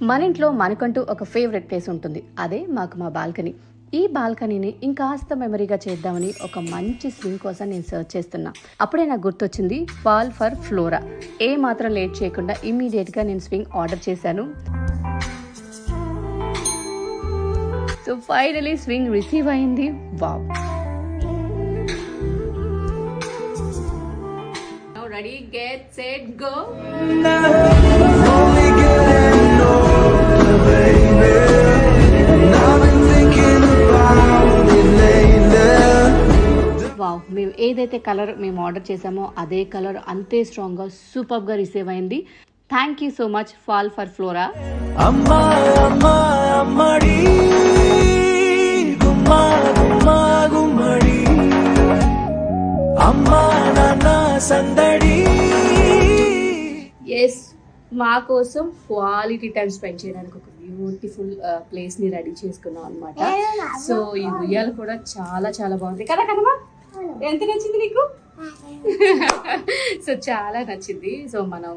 మన ఇంట్లో మనకంటూ ఒక ఫేవరెట్ ప్లేస్ ఉంటుంది, అదే మాకు మా బాల్కనీ. ఈ బాల్కనీని ఇంకాస్త మెమరీగా చేద్దామని ఒక మంచి స్వింగ్ కోసం నేను సర్చ్ చేస్తున్నా. అప్పుడే నాకు గుర్తొచ్చింది ఫాల్ ఫర్ ఫ్లోరా. ఏ మాత్రం లేట్ చేయకుండా ఇమ్మీడియట్గా నేను స్వింగ్ ఆర్డర్ చేశాను. సో ఫైనలీ స్వింగ్ రిసీవ్ అయింది. Wow! Ready, get set, go. Wow! మేము ఏదైతే కలర్ మేము ఆర్డర్ చేసామో అదే కలర్ అంతే స్ట్రాంగ్గా సూపర్గా రిసీవ్ అయింది. Thank you so much fall for Flora. Yes, మా కోసం క్వాలిటీ టైం స్పెండ్ చేయడానికి ఒక బ్యూటిఫుల్ ప్లేస్ని రెడీ చేసుకున్నాం అనమాట. సో ఈ ఉయ్యాల కూడా చాలా చాలా బాగుంది కదా కదమ్మా? ఎంత నచ్చింది నీకు? సో చాలా నచ్చింది. సో మనం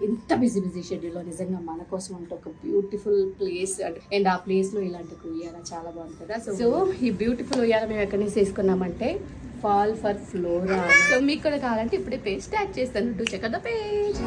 ఇంత బిజీ షెడ్యూల్లో నిజంగా మన కోసం అంటే ఒక బ్యూటిఫుల్ ప్లేస్ అండ్ ఆ ప్లేస్లో ఇలాంటి ఉయ్యాల చాలా బాగుంది కదా. సో ఈ బ్యూటిఫుల్ ఉయ్యాల మేము ఎక్కడి నుంచి తీసుకున్నామంటే ఫాల్ ఫర్ ఫ్లోరా. సో మీకు కూడా కావాలంటే ఇప్పుడే పేజ్ ట్యాగ్ చేస్తాను. To check out the page.